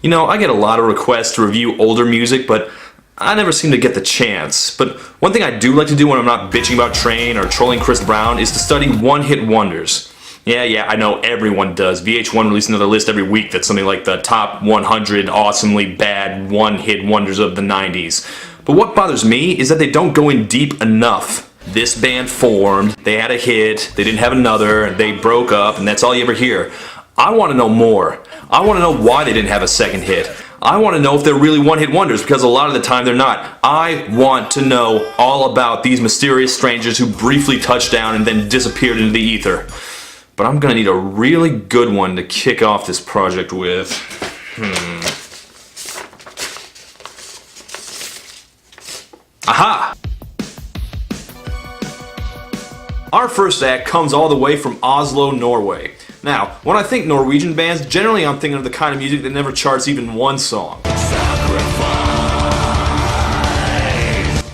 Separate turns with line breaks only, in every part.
You know, I get a lot of requests to review older music, but I never seem to get the chance. But one thing I do like to do when I'm not bitching about Train or trolling Chris Brown is to study one-hit wonders. Yeah, I know everyone does. VH1 releases another list every week that's something like the top 100 awesomely bad one-hit wonders of the 90s. But what bothers me is that they don't go in deep enough. This band formed, they had a hit, they didn't have another, they broke up, and that's all you ever hear. I want to know more. I want to know why they didn't have a second hit. I want to know if they're really one-hit wonders, because a lot of the time they're not. I want to know all about these mysterious strangers who briefly touched down and then disappeared into the ether. But I'm gonna need a really good one to kick off this project with. Aha! Our first act comes all the way from Oslo, Norway. Now, when I think Norwegian bands, generally I'm thinking of the kind of music that never charts even one song.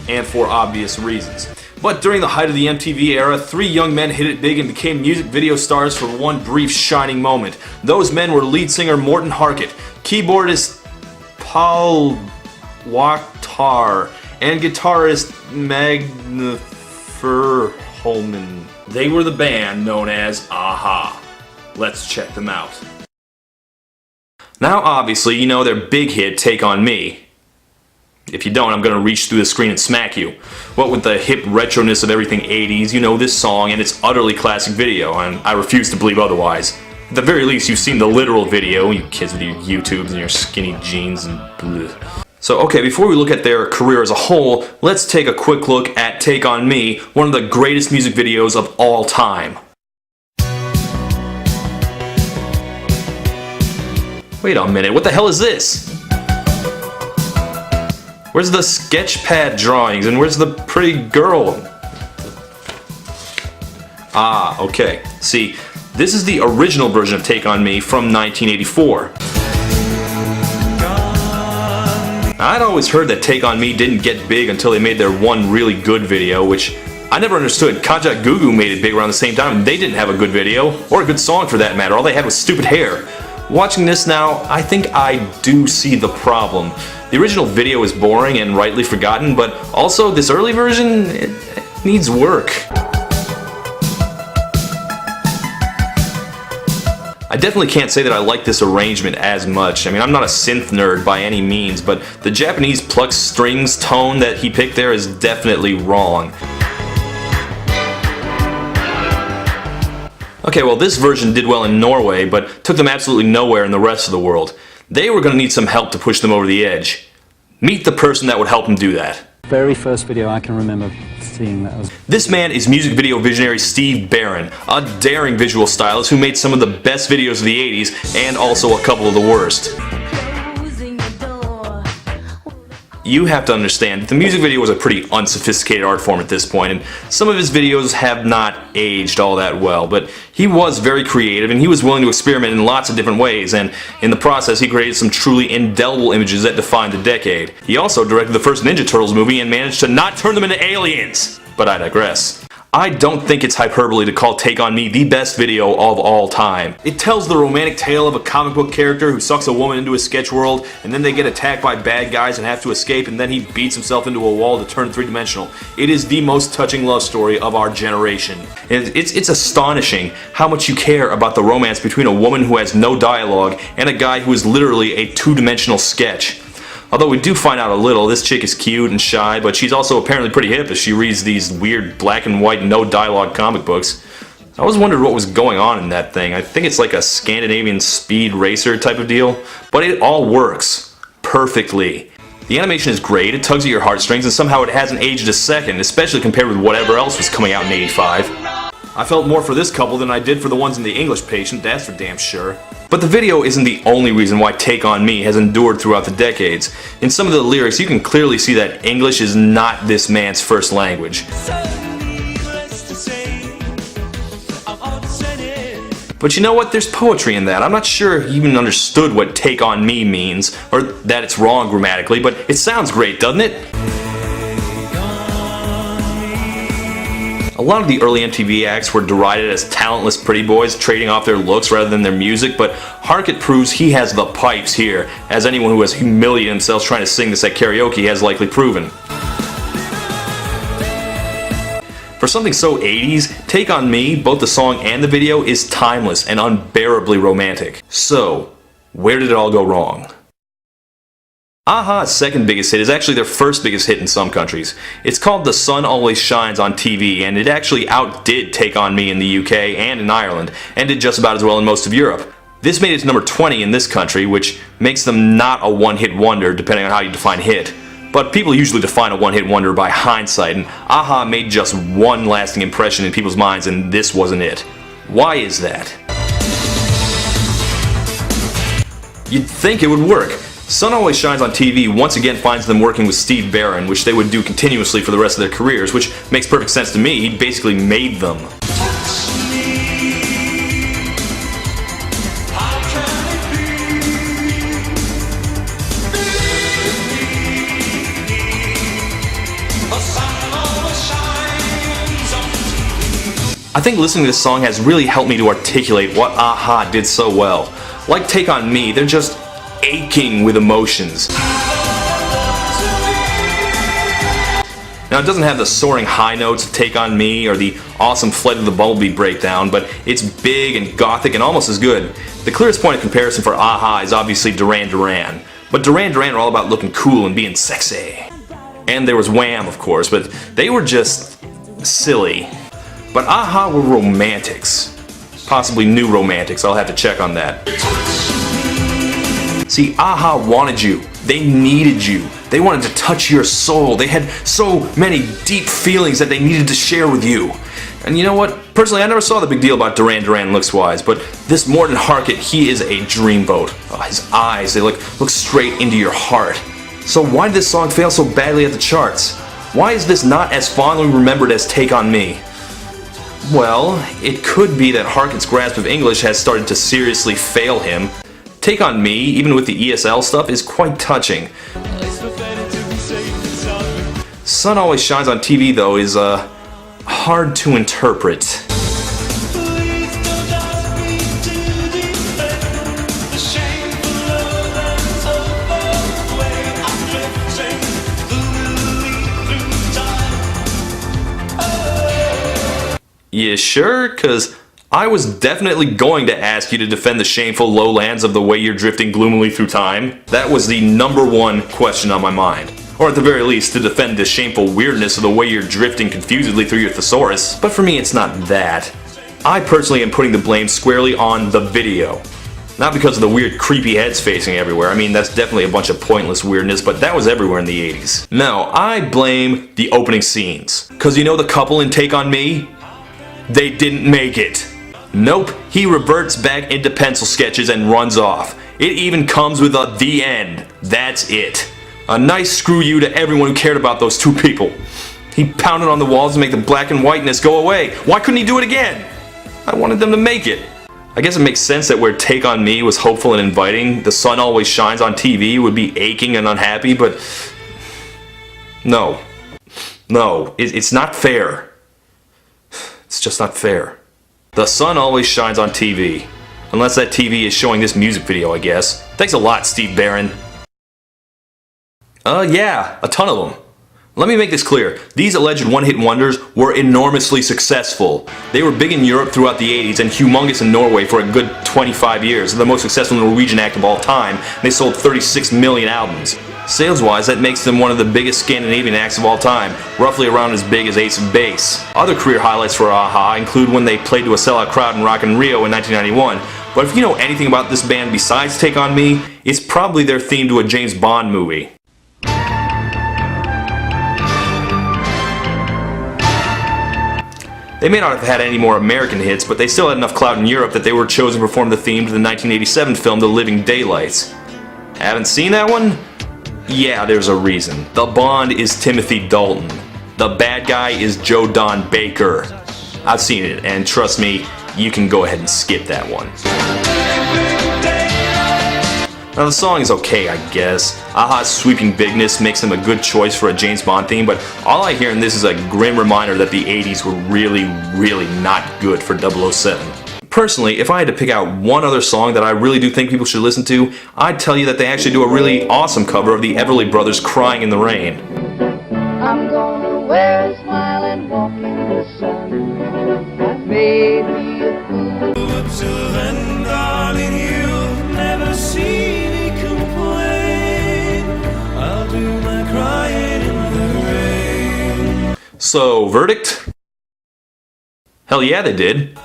And for obvious reasons. But during the height of the MTV era, 3 young men hit it big and became music video stars for one brief shining moment. Those men were lead singer Morten Harket, keyboardist Paul Wakhtar, and guitarist Magne Verholmen. They were the band known as Aha. Let's check them out. Now obviously you know their big hit, Take On Me. If you don't, I'm gonna reach through the screen and smack you. What with the hip retroness of everything 80s, you know this song and its utterly classic video, and I refuse to believe otherwise. At the very least, you've seen the literal video, you kids with your YouTubes and your skinny jeans and bleh. So okay, before we look at their career as a whole, let's take a quick look at Take On Me, one of the greatest music videos of all time. Wait a minute, what the hell is this? Where's the sketchpad drawings and where's the pretty girl? Ah, okay. See, this is the original version of Take On Me from 1984. I'd always heard that Take On Me didn't get big until they made their one really good video, which I never understood. Kajak Gugu made it big around the same time and they didn't have a good video, or a good song for that matter. All they had was stupid hair. Watching this now, I think I do see the problem. The original video is boring and rightly forgotten, but also this early version, it needs work. I definitely can't say that I like this arrangement as much. I mean, I'm not a synth nerd by any means, but the Japanese plucked strings tone that he picked there is definitely wrong. Okay, well this version did well in Norway, but took them absolutely nowhere in the rest of the world. They were going to need some help to push them over the edge. Meet the person that would help them do that.
Very first video I can remember seeing that was...
This man is music video visionary Steve Barron, a daring visual stylist who made some of the best videos of the 80s and also a couple of the worst. You have to understand that the music video was a pretty unsophisticated art form at this point, and some of his videos have not aged all that well, but he was very creative and he was willing to experiment in lots of different ways, and in the process he created some truly indelible images that defined the decade. He also directed the first Ninja Turtles movie and managed to not turn them into aliens. But I digress. I don't think it's hyperbole to call Take On Me the best video of all time. It tells the romantic tale of a comic book character who sucks a woman into a sketch world, and then they get attacked by bad guys and have to escape, and then he beats himself into a wall to turn three-dimensional. It is the most touching love story of our generation. And it's astonishing how much you care about the romance between a woman who has no dialogue and a guy who is literally a two-dimensional sketch. Although we do find out a little, this chick is cute and shy, but she's also apparently pretty hip as she reads these weird black and white no dialogue comic books. I always wondered what was going on in that thing. I think it's like a Scandinavian speed racer type of deal, but it all works perfectly. The animation is great, it tugs at your heartstrings, and somehow it hasn't aged a second, especially compared with whatever else was coming out in '85. I felt more for this couple than I did for the ones in The English Patient, that's for damn sure. But the video isn't the only reason why Take On Me has endured throughout the decades. In some of the lyrics you can clearly see that English is not this man's first language. But you know what, there's poetry in that. I'm not sure he even understood what Take On Me means, or that it's wrong grammatically, but it sounds great, doesn't it? A lot of the early MTV acts were derided as talentless pretty boys trading off their looks rather than their music, but Harkett proves he has the pipes here, as anyone who has humiliated himself trying to sing this at karaoke has likely proven. For something so 80s, Take On Me, both the song and the video, is timeless and unbearably romantic. So, where did it all go wrong? a-ha's second biggest hit is actually their first biggest hit in some countries. It's called The Sun Always Shines on TV, and it actually outdid Take On Me in the UK and in Ireland, and did just about as well in most of Europe. This made it to number 20 in this country, which makes them not a one-hit wonder, depending on how you define hit. But people usually define a one-hit wonder by hindsight, and a-ha made just one lasting impression in people's minds, and this wasn't it. Why is that? You'd think it would work. Sun Always Shines on TV once again finds them working with Steve Barron, which they would do continuously for the rest of their careers, which makes perfect sense to me. He basically made them. I think listening to this song has really helped me to articulate what a-ha did so well. Like Take On Me, they're just aching with emotions. Now, it doesn't have the soaring high notes of Take On Me or the awesome Flight of the Bumblebee breakdown, but it's big and gothic and almost as good. The clearest point of comparison for a-ha is obviously Duran Duran, but Duran Duran are all about looking cool and being sexy. And there was Wham, of course, but they were just silly. But a-ha were romantics. Possibly new romantics, I'll have to check on that. See, a-ha wanted you. They needed you. They wanted to touch your soul. They had so many deep feelings that they needed to share with you. And you know what? Personally, I never saw the big deal about Duran Duran looks-wise, but this Morten Harkett, he is a dreamboat. Oh, his eyes, they look straight into your heart. So why did this song fail so badly at the charts? Why is this not as fondly remembered as Take On Me? Well, it could be that Harkett's grasp of English has started to seriously fail him. Take On Me, even with the ESL stuff, is quite touching. Sun Always Shines on TV, though, is hard to interpret. You sure? 'Cause I was definitely going to ask you to defend the shameful lowlands of the way you're drifting gloomily through time. That was the #1 question on my mind. Or at the very least, to defend the shameful weirdness of the way you're drifting confusedly through your thesaurus. But for me, it's not that. I personally am putting the blame squarely on the video. Not because of the weird creepy heads facing everywhere. I mean, that's definitely a bunch of pointless weirdness, but that was everywhere in the 80s. No, I blame the opening scenes. 'Cause you know the couple in Take On Me? They didn't make it. Nope, he reverts back into pencil sketches and runs off. It even comes with a "the end." That's it. A nice screw you to everyone who cared about those two people. He pounded on the walls to make the black and whiteness go away. Why couldn't he do it again? I wanted them to make it. I guess it makes sense that where Take On Me was hopeful and inviting, The Sun Always Shines on TV would be aching and unhappy, but no. No, it's not fair. It's just not fair. The sun always shines on TV. Unless that TV is showing this music video, I guess. Thanks a lot, Steve Barron. Yeah, a ton of them. Let me make this clear. These alleged one-hit wonders were enormously successful. They were big in Europe throughout the 80s and humongous in Norway for a good 25 years. They're the most successful Norwegian act of all time. They sold 36 million albums. Sales-wise, that makes them one of the biggest Scandinavian acts of all time, roughly around as big as Ace of Base. Other career highlights for a-ha include when they played to a sellout crowd in Rock in Rio in 1991. But if you know anything about this band besides Take On Me, it's probably their theme to a James Bond movie. They may not have had any more American hits, but they still had enough clout in Europe that they were chosen to perform the theme to the 1987 film The Living Daylights. Haven't seen that one? Yeah, there's a reason. The Bond is Timothy Dalton. The bad guy is Joe Don Baker. I've seen it, and trust me, you can go ahead and skip that one. Now the song is okay, I guess. Aha's sweeping bigness makes them a good choice for a James Bond theme, but all I hear in this is a grim reminder that the 80s were really, really not good for 007. Personally, if I had to pick out one other song that I really do think people should listen to, I'd tell you that they actually do a really awesome cover of the Everly Brothers' Crying in the Rain.
I'm gonna wear a smile and walk in the sun. I may be a fool, but till then, darling, you'll never see me complain. I'll do my crying in the rain.
So, verdict? Hell yeah, they did.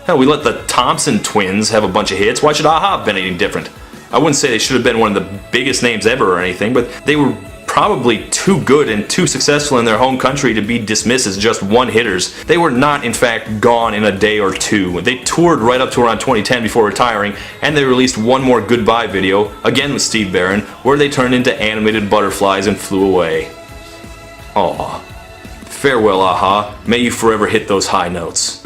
Hell, we let the Thompson twins have a bunch of hits. Why should Aha have been anything different? I wouldn't say they should have been one of the biggest names ever or anything, but they were probably too good and too successful in their home country to be dismissed as just one-hitters. They were not, in fact, gone in a day or two. They toured right up to around 2010 before retiring, and they released one more goodbye video, again with Steve Barron, where they turned into animated butterflies and flew away. Aww. Farewell, Aha. May you forever hit those high notes.